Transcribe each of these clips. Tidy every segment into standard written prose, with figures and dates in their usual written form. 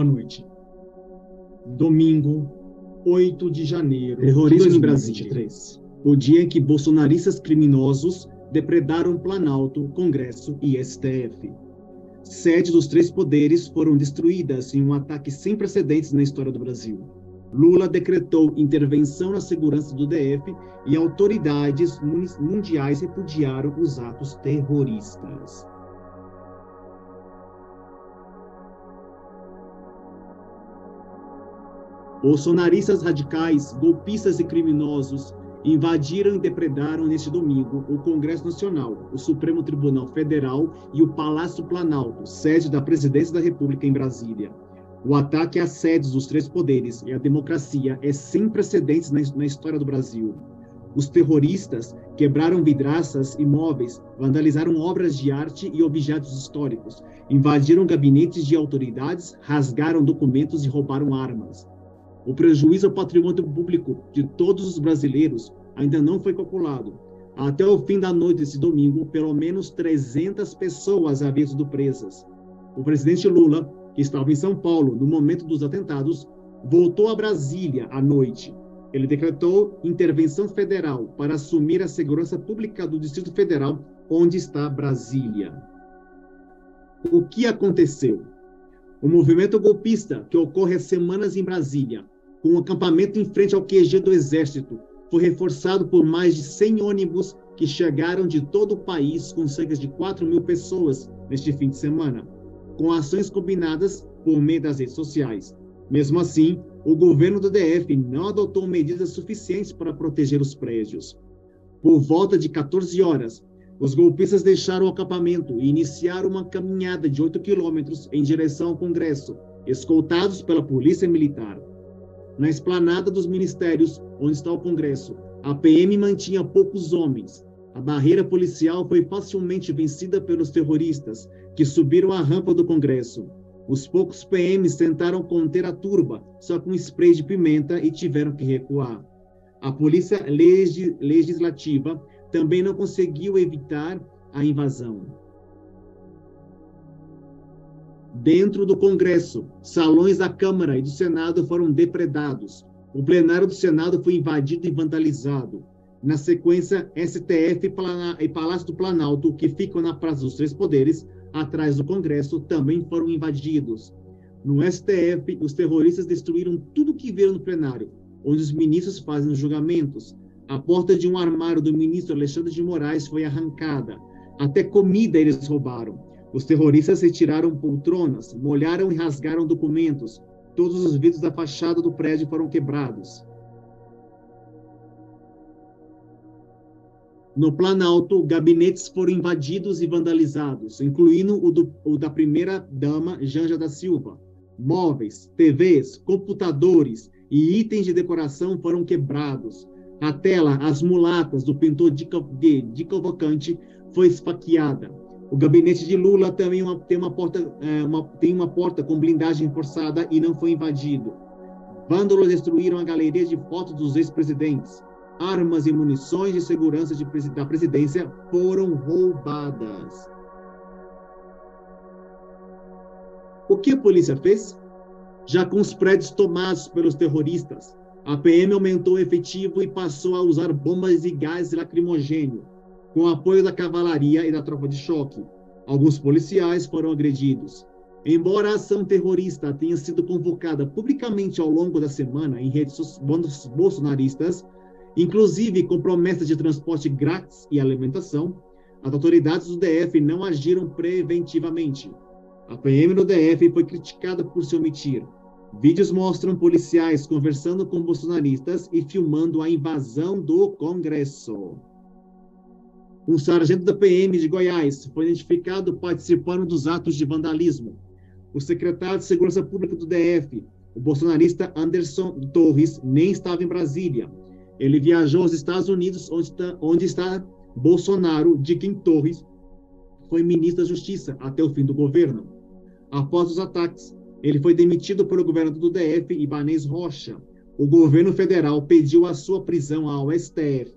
Boa noite. Domingo, 8 de janeiro de 2023. O dia em que bolsonaristas criminosos depredaram Planalto, Congresso e STF. Sedes dos três poderes foram destruídas em um ataque sem precedentes na história do Brasil. Lula decretou intervenção na segurança do DF e autoridades mundiais repudiaram os atos terroristas. Bolsonaristas radicais, golpistas e criminosos invadiram e depredaram neste domingo o Congresso Nacional, o Supremo Tribunal Federal e o Palácio Planalto, sede da Presidência da República em Brasília. O ataque às sedes dos três poderes e à democracia é sem precedentes na história do Brasil. Os terroristas quebraram vidraças e móveis, vandalizaram obras de arte e objetos históricos, invadiram gabinetes de autoridades, rasgaram documentos e roubaram armas. O prejuízo ao patrimônio público de todos os brasileiros ainda não foi calculado. Até o fim da noite desse domingo, pelo menos 300 pessoas haviam sido presas. O presidente Lula, que estava em São Paulo no momento dos atentados, voltou a Brasília à noite. Ele decretou intervenção federal para assumir a segurança pública do Distrito Federal, onde está Brasília. O que aconteceu? O movimento golpista, que ocorre há semanas em Brasília, com um acampamento em frente ao QG do Exército, foi reforçado por mais de 100 ônibus que chegaram de todo o país, com cerca de 4.000 pessoas neste fim de semana, com ações combinadas por meio das redes sociais. Mesmo assim, o governo do DF não adotou medidas suficientes para proteger os prédios. Por volta de 14 horas, os golpistas deixaram o acampamento e iniciaram uma caminhada de 8 quilômetros em direção ao Congresso, escoltados pela Polícia Militar. Na esplanada dos ministérios, onde está o Congresso, a PM mantinha poucos homens. A barreira policial foi facilmente vencida pelos terroristas, que subiram a rampa do Congresso. Os poucos PMs tentaram conter a turba, só com spray de pimenta, e tiveram que recuar. A Polícia Legislativa também não conseguiu evitar a invasão. Dentro do Congresso, salões da Câmara e do Senado foram depredados. O plenário do Senado foi invadido e vandalizado. Na sequência, STF e Palácio do Planalto, que ficam na Praça dos Três Poderes, atrás do Congresso, também foram invadidos. No STF, os terroristas destruíram tudo que viram no plenário, onde os ministros fazem os julgamentos. A porta de um armário do ministro Alexandre de Moraes foi arrancada. Até comida eles roubaram. Os terroristas retiraram poltronas, molharam e rasgaram documentos. Todos os vidros da fachada do prédio foram quebrados. No Planalto, gabinetes foram invadidos e vandalizados, incluindo o da primeira-dama Janja da Silva. Móveis, TVs, computadores e itens de decoração foram quebrados. A tela As Mulatas, do pintor de Cavalcante, foi esfaqueada. O gabinete de Lula também tem uma porta com blindagem reforçada e não foi invadido. Vândalos destruíram a galeria de fotos dos ex-presidentes. Armas e munições de segurança da presidência foram roubadas. O que a polícia fez? Já com os prédios tomados pelos terroristas, a PM aumentou o efetivo e passou a usar bombas e gás lacrimogêneo, com apoio da cavalaria e da tropa de choque. Alguns policiais foram agredidos. Embora a ação terrorista tenha sido convocada publicamente ao longo da semana em redes bolsonaristas, inclusive com promessas de transporte grátis e alimentação, as autoridades do DF não agiram preventivamente. A PM no DF foi criticada por se omitir. Vídeos mostram policiais conversando com bolsonaristas e filmando a invasão do Congresso. Um sargento da PM de Goiás foi identificado participando dos atos de vandalismo. O secretário de Segurança Pública do DF, o bolsonarista Anderson Torres, nem estava em Brasília. Ele viajou aos Estados Unidos, onde está Bolsonaro, de quem Torres foi ministro da Justiça até o fim do governo. Após os ataques, ele foi demitido pelo governador do DF, Ibanez Rocha. O governo federal pediu a sua prisão ao STF.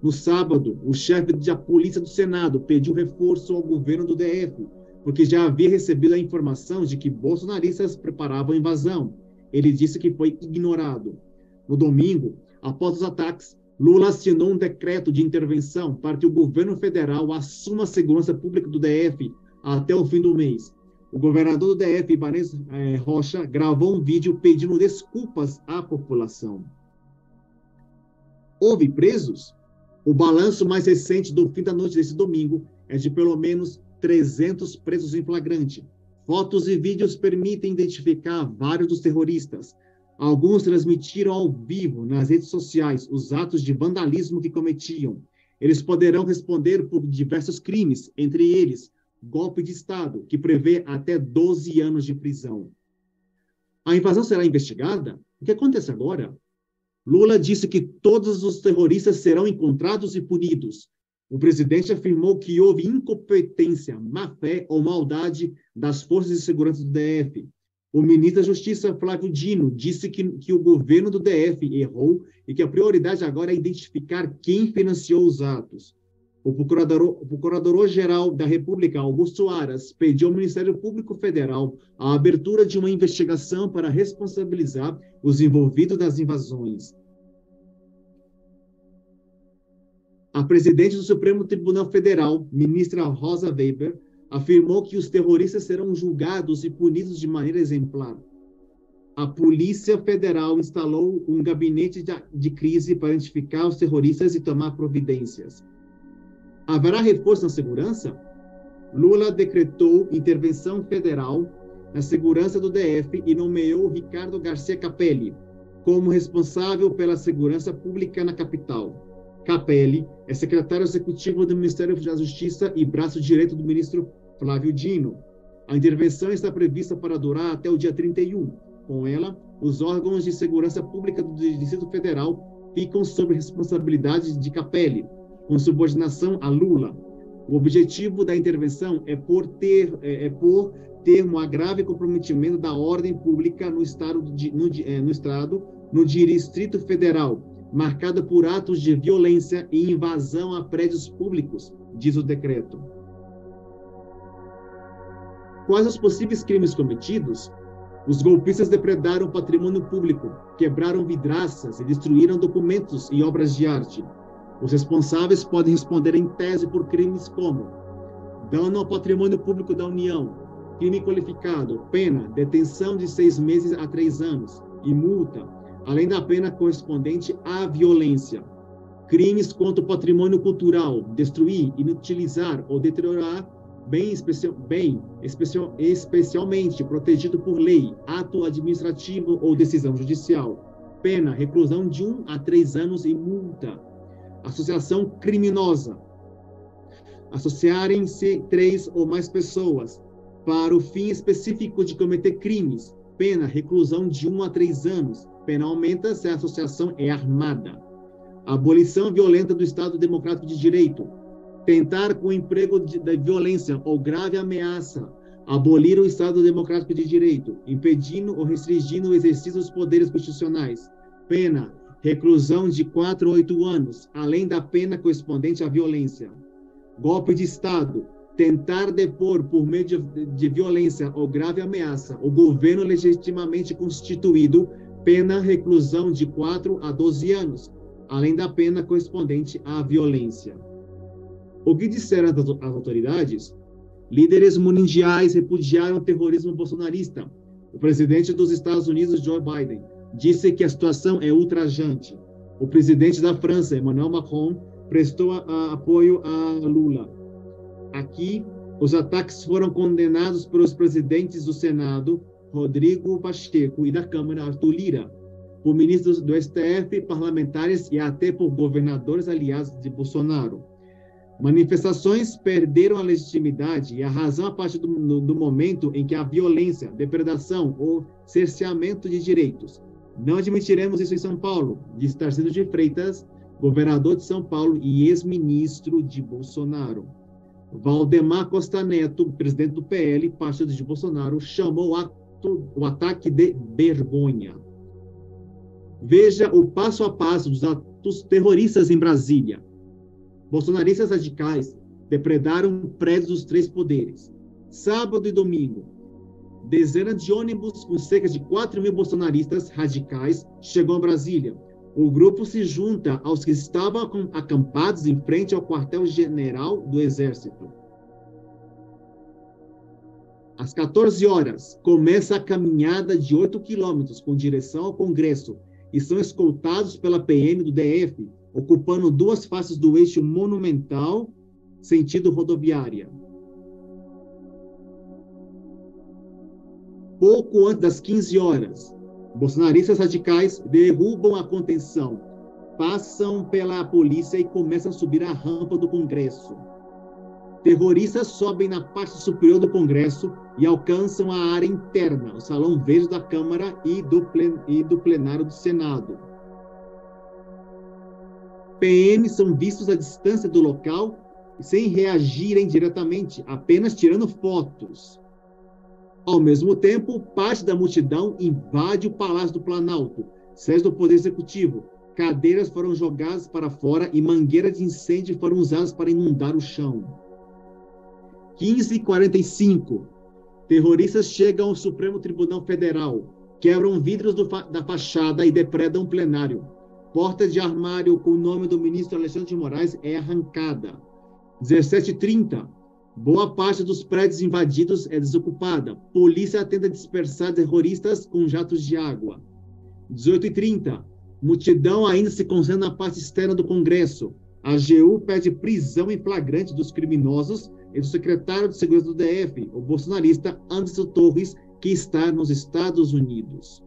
No sábado, o chefe da Polícia do Senado pediu reforço ao governo do DF, porque já havia recebido a informação de que bolsonaristas preparavam a invasão. Ele disse que foi ignorado. No domingo, após os ataques, Lula assinou um decreto de intervenção para que o governo federal assuma a segurança pública do DF até o fim do mês. O governador do DF, Ibanez Rocha, gravou um vídeo pedindo desculpas à população. Houve presos? O balanço mais recente do fim da noite desse domingo é de pelo menos 300 presos em flagrante. Fotos e vídeos permitem identificar vários dos terroristas. Alguns transmitiram ao vivo nas redes sociais os atos de vandalismo que cometiam. Eles poderão responder por diversos crimes, entre eles golpe de Estado, que prevê até 12 anos de prisão. A invasão será investigada? O que acontece agora? Lula disse que todos os terroristas serão encontrados e punidos. O presidente afirmou que houve incompetência, má-fé ou maldade das forças de segurança do DF. O ministro da Justiça, Flávio Dino, disse que o governo do DF errou e que a prioridade agora é identificar quem financiou os atos. O Procurador-Geral da República, Augusto Aras, pediu ao Ministério Público Federal a abertura de uma investigação para responsabilizar os envolvidos nas invasões. A presidente do Supremo Tribunal Federal, ministra Rosa Weber, afirmou que os terroristas serão julgados e punidos de maneira exemplar. A Polícia Federal instalou um gabinete de crise para identificar os terroristas e tomar providências. Haverá reforço na segurança? Lula decretou intervenção federal na segurança do DF e nomeou Ricardo Garcia Capelli como responsável pela segurança pública na capital. Capelli é secretário executivo do Ministério da Justiça e braço direito do ministro Flávio Dino. A intervenção está prevista para durar até o dia 31. Com ela, os órgãos de segurança pública do Distrito Federal ficam sob responsabilidade de Capelli, com subordinação a Lula. O objetivo da intervenção é por termo a grave comprometimento da ordem pública no Distrito Federal, marcado por atos de violência e invasão a prédios públicos, diz o decreto. Quais os possíveis crimes cometidos? Os golpistas depredaram o patrimônio público, quebraram vidraças e destruíram documentos e obras de arte. Os responsáveis podem responder em tese por crimes como dano ao patrimônio público da União, crime qualificado, pena, detenção de 6 meses a 3 anos e multa, além da pena correspondente à violência. Crimes contra o patrimônio cultural, destruir, inutilizar ou deteriorar bem especialmente protegido por lei, ato administrativo ou decisão judicial. Pena, reclusão de 1 a 3 anos e multa. Associação criminosa. Associarem-se 3 ou mais pessoas para o fim específico de cometer crimes. Pena, reclusão de 1 a 3 anos. Pena aumenta se a associação é armada. Abolição violenta do Estado Democrático de Direito. Tentar com o emprego da violência ou grave ameaça abolir o Estado Democrático de Direito, impedindo ou restringindo o exercício dos poderes constitucionais. Pena, reclusão de 4 a 8 anos, além da pena correspondente à violência. Golpe de Estado, tentar depor por meio de violência ou grave ameaça o governo legitimamente constituído, pena reclusão de 4 a 12 anos, além da pena correspondente à violência. O que disseram as autoridades? Líderes mundiais repudiaram o terrorismo bolsonarista. O presidente dos Estados Unidos, Joe Biden, disse que a situação é ultrajante. O presidente da França, Emmanuel Macron, prestou apoio a Lula. Aqui, os ataques foram condenados pelos presidentes do Senado, Rodrigo Pacheco, e da Câmara, Arthur Lira, por ministros do STF, parlamentares e até por governadores aliados de Bolsonaro. Manifestações perderam a legitimidade e a razão a partir do momento em que a violência, depredação ou cerceamento de direitos. Não admitiremos isso em São Paulo, disse Tarcísio de Freitas, governador de São Paulo e ex-ministro de Bolsonaro. Valdemar Costa Neto, presidente do PL, partido de Bolsonaro, chamou o ataque de vergonha. Veja o passo a passo dos atos terroristas em Brasília. Bolsonaristas radicais depredaram prédios dos 3 poderes. Sábado e domingo, dezenas de ônibus com cerca de 4.000 bolsonaristas radicais chegam a Brasília. O grupo se junta aos que estavam acampados em frente ao quartel-general do Exército. Às 14 horas, começa a caminhada de 8 quilômetros com direção ao Congresso e são escoltados pela PM do DF, ocupando 2 faces do eixo Monumental, sentido rodoviária. Pouco antes das 15 horas, bolsonaristas radicais derrubam a contenção, passam pela polícia e começam a subir a rampa do Congresso. Terroristas sobem na parte superior do Congresso e alcançam a área interna, o Salão Verde da Câmara e do plenário do Senado. PMs são vistos à distância do local, sem reagirem diretamente, apenas tirando fotos. Ao mesmo tempo, parte da multidão invade o Palácio do Planalto, sede do Poder Executivo. Cadeiras foram jogadas para fora e mangueiras de incêndio foram usadas para inundar o chão. 15h45, terroristas chegam ao Supremo Tribunal Federal, quebram vidros da fachada e depredam o plenário. Porta de armário com o nome do ministro Alexandre de Moraes é arrancada. 17h30, boa parte dos prédios invadidos é desocupada. Polícia tenta dispersar terroristas com jatos de água. 18h30, multidão ainda se concentra na parte externa do Congresso. A AGU pede prisão em flagrante dos criminosos e do secretário de Segurança do DF, o bolsonarista Anderson Torres, que está nos Estados Unidos.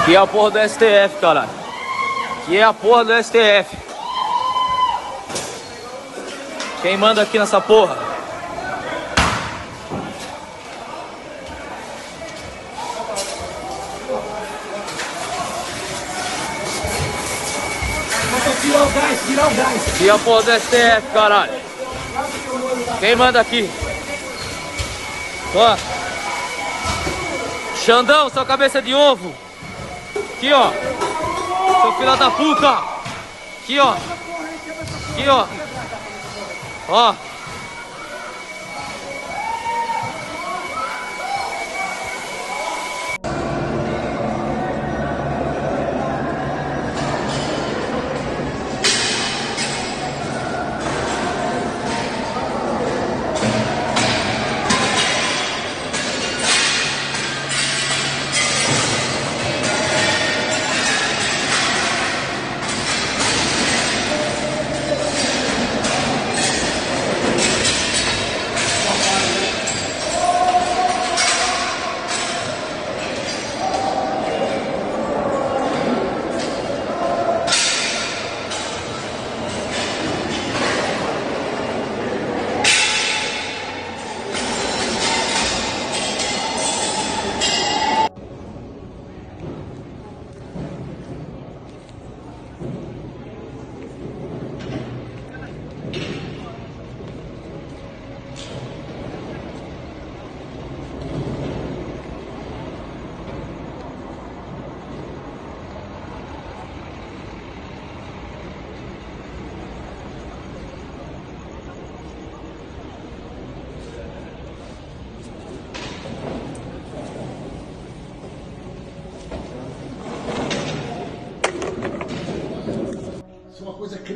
Que é a porra do STF, caralho. Que é a porra do STF. Quem manda aqui nessa porra? Tira o gás, tira o gás. Que é a porra do STF, caralho. Quem manda aqui? Ó. Xandão, sua cabeça de ovo. Aqui, ó. Seu filho da puta. Aqui, ó. Aqui, ó. Ó.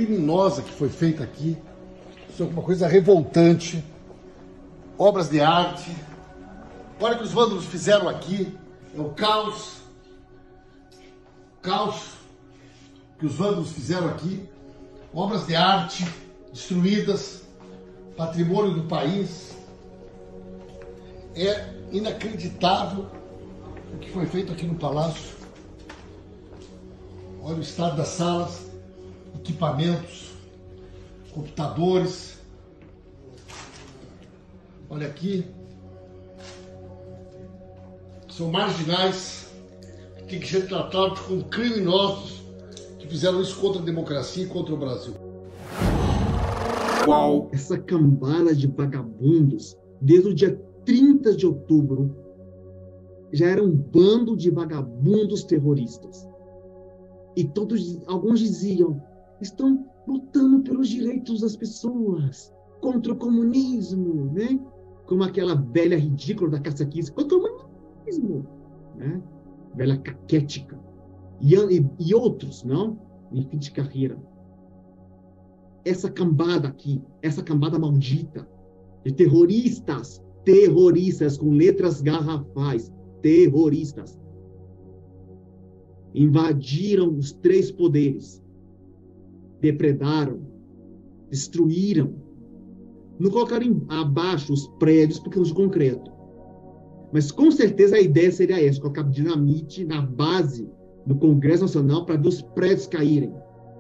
criminosa que foi feita aqui. Isso é uma coisa revoltante. Obras de arte. Olha o que os vândalos fizeram aqui. É o caos. Caos que os vândalos fizeram aqui. Obras de arte destruídas. Patrimônio do país. É inacreditável o que foi feito aqui no Palácio. Olha o estado das salas, equipamentos, computadores. Olha aqui. São marginais que têm que ser tratados como criminosos que fizeram isso contra a democracia e contra o Brasil. Uau. Essa cambada de vagabundos, desde o dia 30 de outubro, já era um bando de vagabundos terroristas. E alguns diziam, estão lutando pelos direitos das pessoas, contra o comunismo, né? Como aquela velha ridícula da caça-quis, contra o comunismo, né? Velha caquética. E outros, não? Em fim de carreira. Essa cambada aqui, essa cambada maldita de terroristas com letras garrafais, terroristas, invadiram os 3 poderes, depredaram, destruíram, não colocaram abaixo os prédios porque são de concreto, mas com certeza a ideia seria essa, colocar dinamite na base do Congresso Nacional para ver os prédios caírem,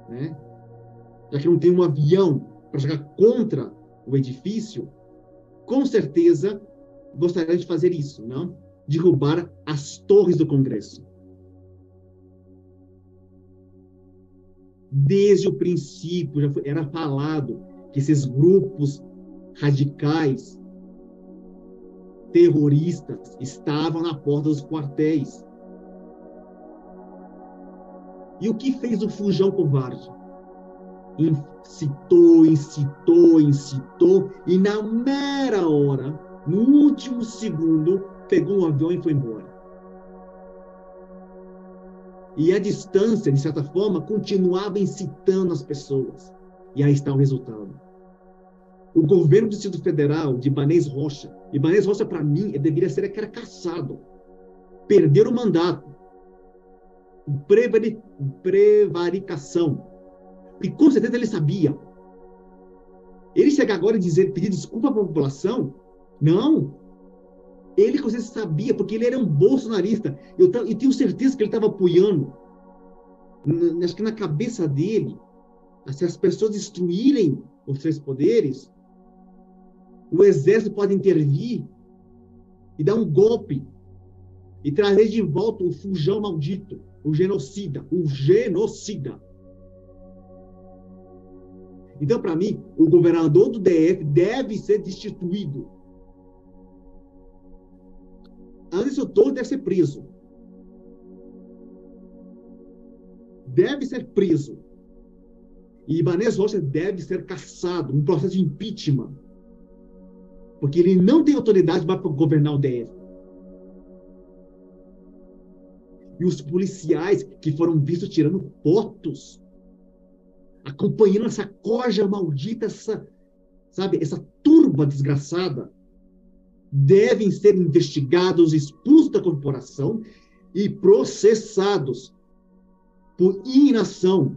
né? Já que não tem um avião para chegar contra o edifício, com certeza gostaria de fazer isso, não? Derrubar as torres do Congresso. Desde o princípio, era falado que esses grupos radicais, terroristas, estavam na porta dos quartéis. E o que fez o Fujão covarde? Incitou, e na mera hora, no último segundo, pegou um avião e foi embora. E a distância, de certa forma, continuava incitando as pessoas. E aí está o resultado. O governo do Distrito Federal, de Ibanez Rocha, para mim, deveria ser que era caçado. Perder o mandato. Prevaricação. E com certeza ele sabia. Ele chegar agora e pedir desculpa para a população? Não. Ele com certeza sabia, porque ele era um bolsonarista. Eu tenho certeza que ele estava apoiando. Acho que na cabeça dele, se as pessoas destruírem os 3 poderes, o exército pode intervir e dar um golpe e trazer de volta o Fujão maldito, o genocida. Então, para mim, o governador do DF deve ser destituído. Anderson Torres deve ser preso. Deve ser preso. E Ibanez Rocha deve ser cassado, um processo de impeachment. Porque ele não tem autoridade para governar o DF. E os policiais que foram vistos tirando fotos, acompanhando essa corja maldita, essa turba desgraçada, devem ser investigados, expulsos da corporação e processados por inação.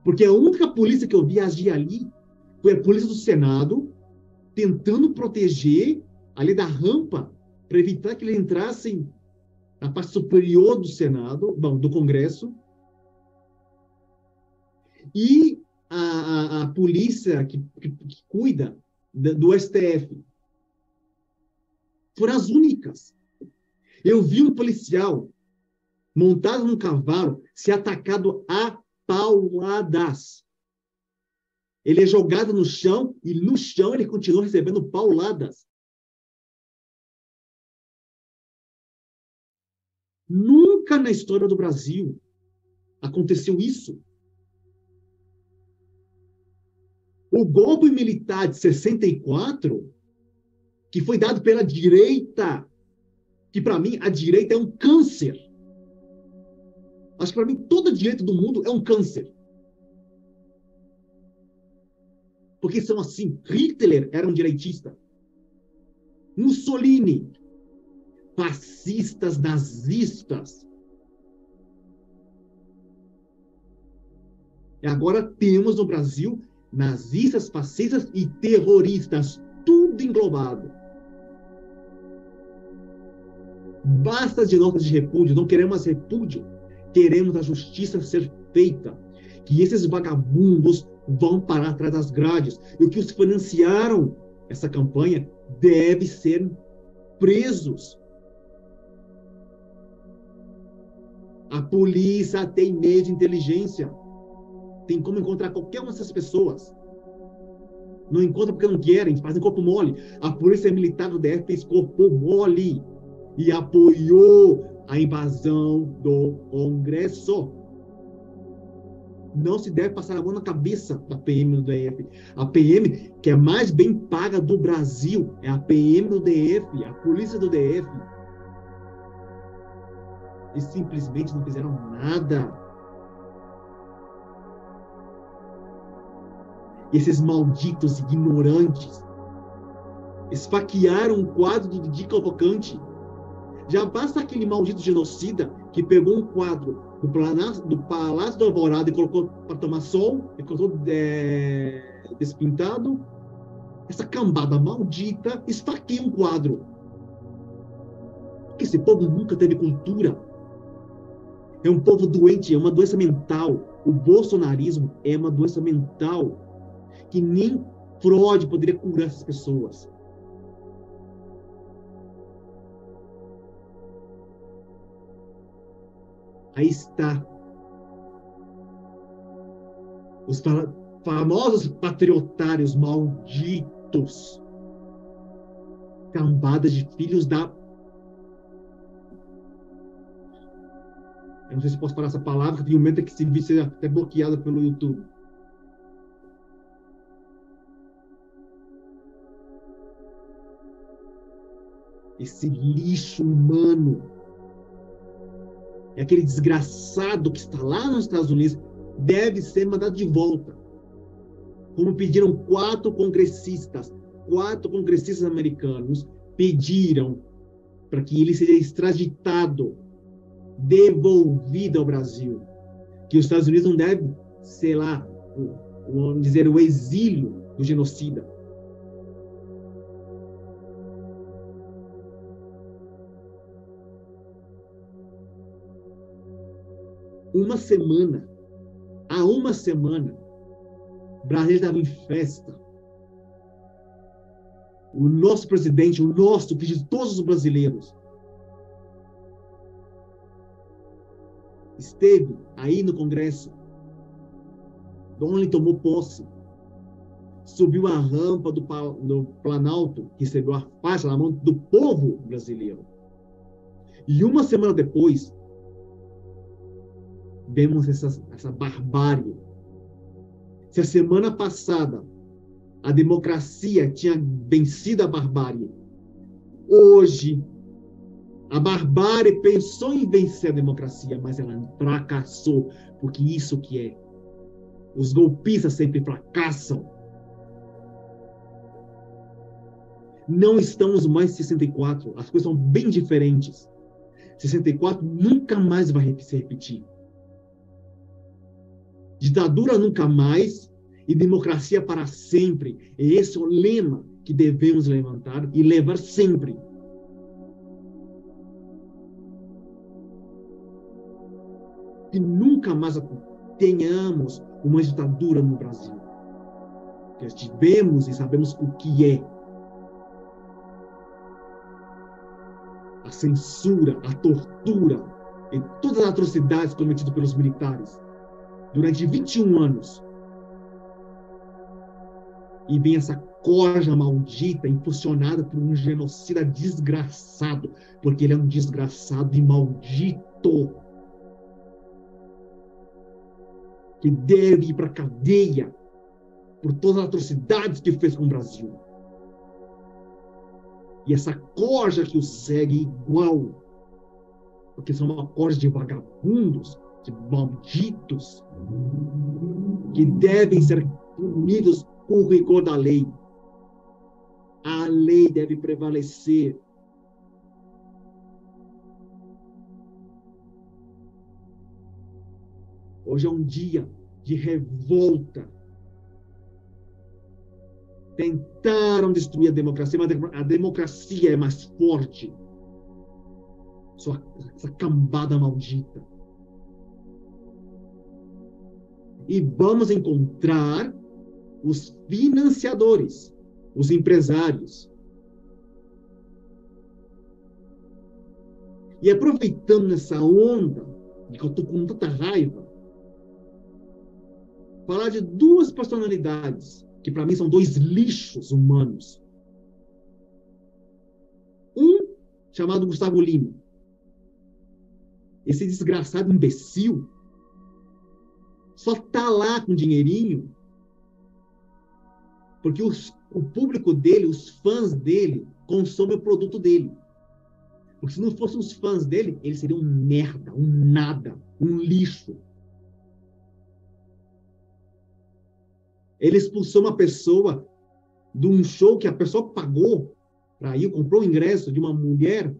Porque a única polícia que eu vi agir ali foi a polícia do Senado, tentando proteger ali da rampa, para evitar que eles entrassem na parte superior do Senado, do Congresso, e a polícia que cuida do STF. Foram as únicas. Eu vi um policial montado num cavalo ser atacado a pauladas. Ele é jogado no chão e no chão ele continua recebendo pauladas. Nunca na história do Brasil aconteceu isso. O golpe militar de 64, que foi dado pela direita, que para mim a direita é um câncer. Acho que para mim toda a direita do mundo é um câncer. Porque são assim. Hitler era um direitista. Mussolini, fascistas, nazistas. E agora temos no Brasil nazistas, fascistas e terroristas, tudo englobado. Basta de notas de repúdio, não queremos mais repúdio, queremos a justiça ser feita, que esses vagabundos vão parar atrás das grades, e que os que financiaram essa campanha devem ser presos. A polícia tem meio de inteligência. Tem como encontrar qualquer uma dessas pessoas. Não encontra porque não querem, fazem corpo mole. A polícia militar do DF fez corpo mole e apoiou a invasão do Congresso. Não se deve passar a mão na cabeça da PM do DF. A PM, que é mais bem paga do Brasil, é a PM do DF, a polícia do DF. E simplesmente não fizeram nada. Esses malditos ignorantes esfaquearam o quadro do Didi Cavalcante. Já basta aquele maldito genocida que pegou um quadro do Palácio do Alvorada e colocou para tomar sol, e colocou despintado. Essa cambada maldita esfaqueia um quadro. Porque esse povo nunca teve cultura. É um povo doente, é uma doença mental. O bolsonarismo é uma doença mental que nem Freud poderia curar essas pessoas. Aí está. Os famosos patriotários malditos. Cambada de filhos da... Eu não sei se posso falar essa palavra, porque tem um momento que esse vídeo seja até bloqueado pelo YouTube. Esse lixo humano. É aquele desgraçado que está lá nos Estados Unidos, deve ser mandado de volta. Como pediram 4 congressistas americanos, pediram para que ele seja extraditado, devolvido ao Brasil. Que os Estados Unidos não devem, sei lá, vamos dizer, o exílio do genocida. Há uma semana, o Brasil estava em festa. O nosso presidente, que de todos os brasileiros, esteve aí no Congresso, onde ele tomou posse, subiu a rampa do Planalto, recebeu a faixa na mão do povo brasileiro. E uma semana depois, vemos essa barbárie. Se a semana passada a democracia tinha vencido a barbárie, hoje a barbárie pensou em vencer a democracia, mas ela fracassou, porque isso que é. Os golpistas sempre fracassam. Não estamos mais em 64, as coisas são bem diferentes. 64 nunca mais vai se repetir. Ditadura nunca mais e democracia para sempre. E esse é o lema que devemos levantar e levar sempre. Que nunca mais tenhamos uma ditadura no Brasil. Que tivemos e sabemos o que é. A censura, a tortura e todas as atrocidades cometidas pelos militares durante 21 anos. E vem essa corja maldita, impulsionada por um genocida desgraçado, porque ele é um desgraçado e maldito, que deve ir para a cadeia por todas as atrocidades que fez com o Brasil. E essa corja que o segue igual, porque são uma corja de vagabundos, de malditos, que devem ser punidos com o rigor da lei. A lei deve prevalecer. Hoje é um dia de revolta. Tentaram destruir a democracia, mas a democracia é mais forte. Essa cambada maldita. E vamos encontrar os financiadores, os empresários. E aproveitando essa onda, de que eu estou com tanta raiva, falar de duas personalidades, que para mim são dois lixos humanos. Um, chamado Gustavo Lima. Esse desgraçado imbecil só tá lá com dinheirinho porque o público dele, os fãs dele, consomem o produto dele. Porque se não fossem os fãs dele, ele seria um merda, um nada, um lixo. Ele expulsou uma pessoa de um show que a pessoa pagou para ir, comprou o ingresso de uma mulher,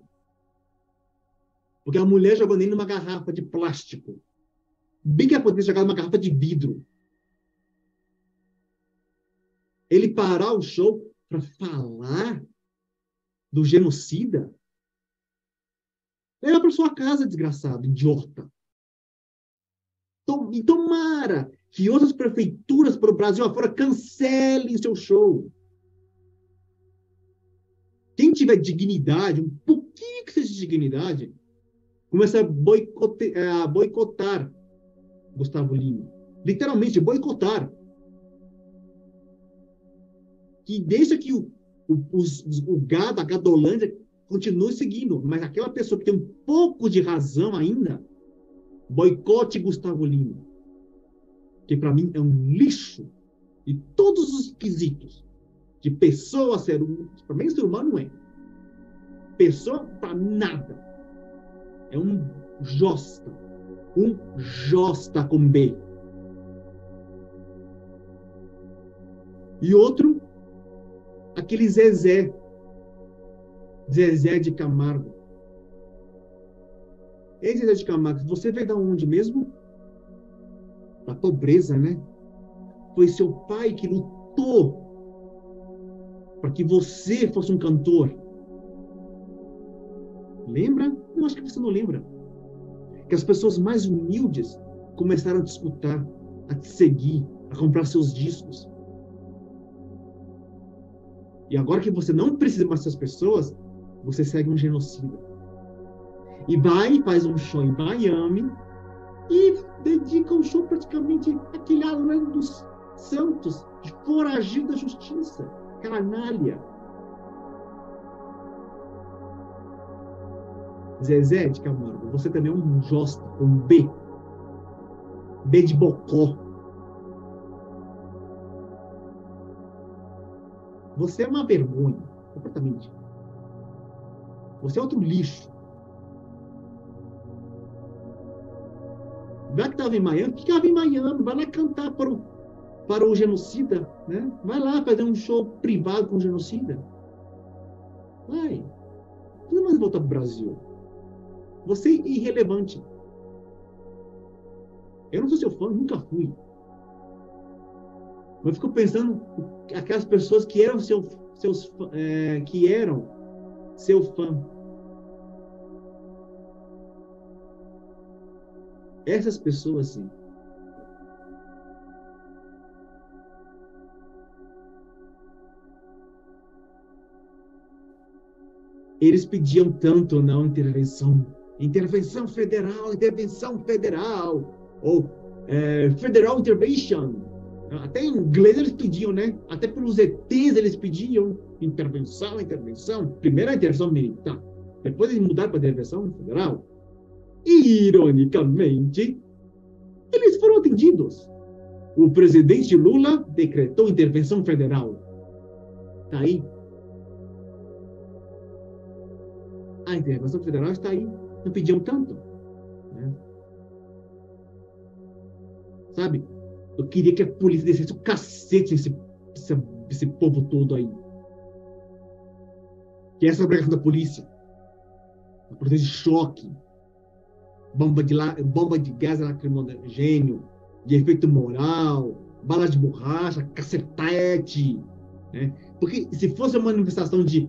porque a mulher jogou nele numa garrafa de plástico. Bem que ela poderia jogar numa garrafa de vidro. Ele parar o show para falar do genocida? Leva para sua casa, desgraçado, idiota. E tomara que outras prefeituras para o Brasil afora cancelem seu show. Quem tiver dignidade, um pouquinho que seja de dignidade, começa a boicotar Gustavo Lima. Literalmente, boicotar. Que deixa que o gado, a gadolândia, continue seguindo. Mas aquela pessoa que tem um pouco de razão ainda, boicote Gustavo Lima. Que para mim é um lixo. E todos os quesitos de pessoa ser humano, para mim ser humano não é. Pessoa para nada. É um josta. Um josta com B. E outro, aquele Zezé de Camargo. Ei, Zezé de Camargo, você veio da onde mesmo? Da pobreza, né? Foi seu pai que lutou para que você fosse um cantor. Lembra? Não, acho que você não lembra. Que as pessoas mais humildes começaram a te escutar, a te seguir, a comprar seus discos. E agora que você não precisa mais dessas pessoas, você segue um genocida. E vai e faz um show em Miami e dedica um show praticamente àquele Alan dos Santos, foragido da justiça, canalha. Zezé de Camargo, você também é um josta, um B. B de bocó. Você é uma vergonha, completamente. Você é outro lixo. Já que estava em Miami, por que estava em Miami? Vai lá cantar para o genocida, né? Vai lá fazer um show privado com o genocida. Vai. Não mais voltar para o Brasil. Você é irrelevante. Eu não sou seu fã, nunca fui. Mas eu fico pensando aquelas pessoas que eram seu fã. Essas pessoas, sim. Eles pediam tanto não intervenção federal, ou federal intervention. Até em inglês eles pediam, né? Até pelos ETs eles pediam intervenção. Primeiro a intervenção militar, depois eles mudaram para a intervenção federal. E, ironicamente, eles foram atendidos. O presidente Lula decretou intervenção federal. Está aí. A intervenção federal está aí. Não pediam tanto, né? sabe? Eu queria que a polícia descesse o cacete esse povo todo aí. Que essa é a obrigação da polícia. A polícia de choque, bomba de gás lacrimogênio, de efeito moral, bala de borracha, cacetete, né? Porque se fosse uma manifestação de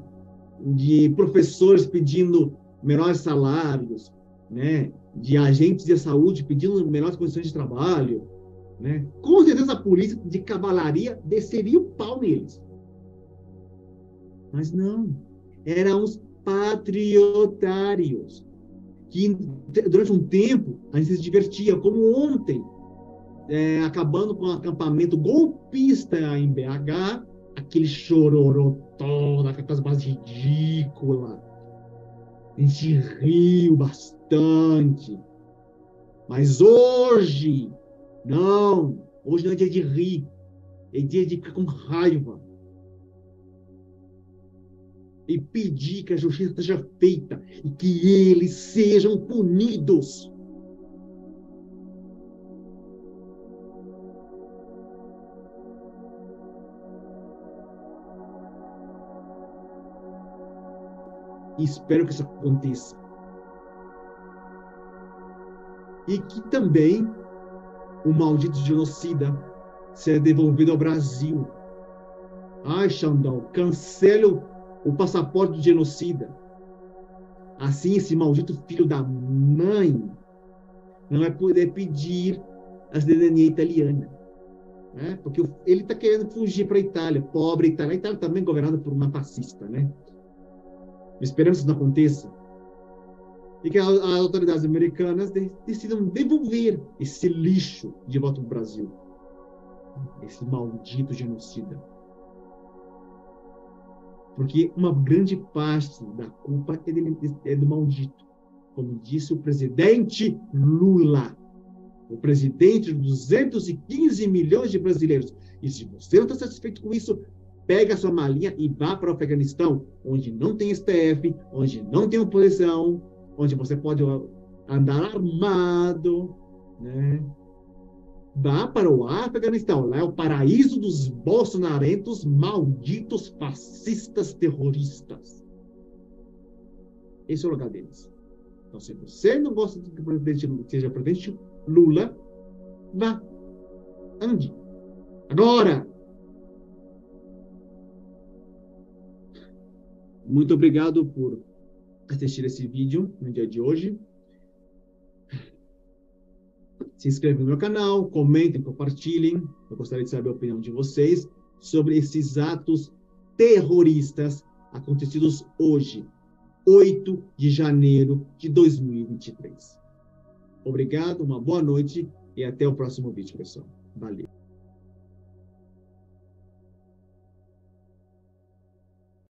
professores pedindo melhores salários, né? De agentes de saúde pedindo melhores condições de trabalho, né? Com certeza a polícia de cavalaria desceria o pau neles. Mas não, eram os patriotários, que durante um tempo a gente se divertia, como ontem, acabando com o acampamento golpista em BH, aquele chororô todo, aquelas bases ridículas. A gente riu bastante. Mas hoje, não. Hoje não é dia de rir. É dia de ficar com raiva. E pedir que a justiça seja feita e que eles sejam punidos. E espero que isso aconteça. E que também o maldito genocida seja devolvido ao Brasil. Ai, Xandão, cancele o passaporte do genocida. Assim, esse maldito filho da mãe não vai poder pedir a cidadania italiana. Né? Porque ele está querendo fugir para a Itália. Pobre Itália. A Itália também é governada por uma fascista, né? Esperamos que isso não aconteça. E que as autoridades americanas decidam devolver esse lixo de volta para o Brasil. Esse maldito genocida. Porque uma grande parte da culpa é do maldito. Como disse o presidente Lula. O presidente de 215 milhões de brasileiros. E se você não está satisfeito com isso, pega a sua malinha e vá para o Afeganistão, onde não tem STF, onde não tem oposição, onde você pode andar armado, né? Vá para o Afeganistão, lá é o paraíso dos bolsonarentos, malditos fascistas terroristas. Esse é o lugar deles. Então, se você não gosta de que o presidente seja presidente Lula, vá, ande. Agora! Muito obrigado por assistir esse vídeo no dia de hoje. Se inscrevam no meu canal, comentem, compartilhem. Eu gostaria de saber a opinião de vocês sobre esses atos terroristas acontecidos hoje, 8 de janeiro de 2023. Obrigado, uma boa noite e até o próximo vídeo, pessoal. Valeu.